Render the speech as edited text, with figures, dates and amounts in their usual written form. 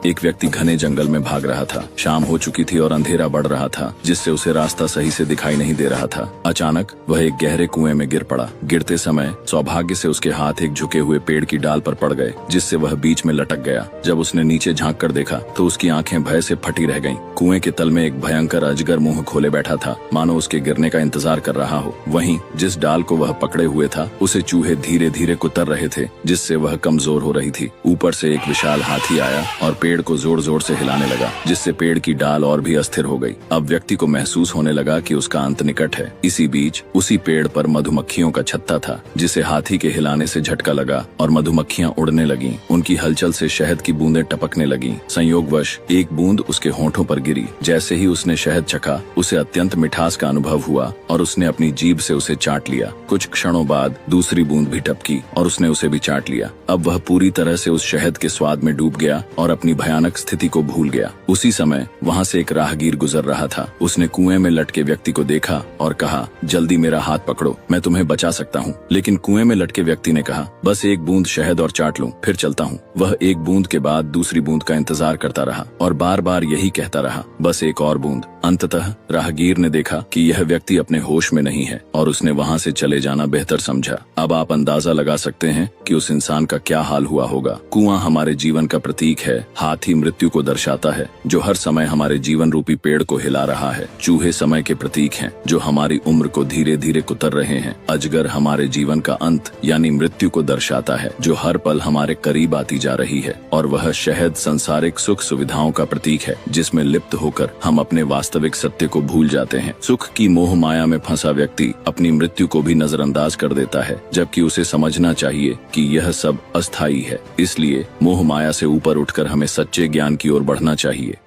एक व्यक्ति घने जंगल में भाग रहा था। शाम हो चुकी थी और अंधेरा बढ़ रहा था, जिससे उसे रास्ता सही से दिखाई नहीं दे रहा था। अचानक वह एक गहरे कुएं में गिर पड़ा। गिरते समय सौभाग्य से उसके हाथ एक झुके हुए पेड़ की डाल पर पड़ गए, जिससे वह बीच में लटक गया। जब उसने नीचे झांक कर देखा तो उसकी आंखें भय से फटी रह गईं। कुएं के तल में एक भयंकर अजगर मुंह खोले बैठा था, मानो उसके गिरने का इंतजार कर रहा हो। वहीं जिस डाल को वह पकड़े हुए था, उसे चूहे धीरे धीरे कुतर रहे थे, जिससे वह कमजोर हो रही थी। ऊपर से एक विशाल हाथी आया और पेड़ को जोर जोर से हिलाने लगा, जिससे पेड़ की डाल और भी अस्थिर हो गई। अब व्यक्ति को महसूस होने लगा कि उसका अंत निकट है। इसी बीच उसी पेड़ पर मधुमक्खियों का छत्ता था, जिसे हाथी के हिलाने से झटका लगा और मधुमक्खियां उड़ने लगीं। उनकी हलचल से शहद की बूंदें टपकने लगीं। संयोगवश एक बूंद उसके होंठों पर गिरी। जैसे ही उसने शहद चखा, उसे अत्यंत मिठास का अनुभव हुआ और उसने अपनी जीभ से उसे चाट लिया। कुछ क्षणों बाद दूसरी बूंद भी टपकी और उसने उसे भी चाट लिया। अब वह पूरी तरह से उस शहद के स्वाद में डूब गया और अपनी भयानक स्थिति को भूल गया। उसी समय वहाँ से एक राहगीर गुजर रहा था। उसने कुएं में लटके व्यक्ति को देखा और कहा, जल्दी मेरा हाथ पकड़ो, मैं तुम्हें बचा सकता हूँ। लेकिन कुएं में लटके व्यक्ति ने कहा, बस एक बूंद शहद और चाट लूं, फिर चलता हूँ। वह एक बूंद के बाद दूसरी बूंद का इंतजार करता रहा और बार बार यही कहता रहा, बस एक और बूंद। अंततः राहगीर ने देखा कि यह व्यक्ति अपने होश में नहीं है और उसने वहाँ से चले जाना बेहतर समझा। अब आप अंदाजा लगा सकते हैं कि उस इंसान का क्या हाल हुआ होगा। कुआं हमारे जीवन का प्रतीक है। हाथी मृत्यु को दर्शाता है, जो हर समय हमारे जीवन रूपी पेड़ को हिला रहा है। चूहे समय के प्रतीक हैं, जो हमारी उम्र को धीरे धीरे कुतर रहे हैं। अजगर हमारे जीवन का अंत यानी मृत्यु को दर्शाता है, जो हर पल हमारे करीब आती जा रही है। और वह शहद संसारिक सुख सुविधाओं का प्रतीक है, जिसमें लिप्त होकर हम अपने वास्तविक सत्य को भूल जाते हैं। सुख की मोह माया में फंसा व्यक्ति अपनी मृत्यु को भी नजरअंदाज कर देता है, जबकि उसे समझना चाहिए कि यह सब अस्थायी है। इसलिए मोह माया से ऊपर उठकर हमें सच्चे ज्ञान की ओर बढ़ना चाहिए।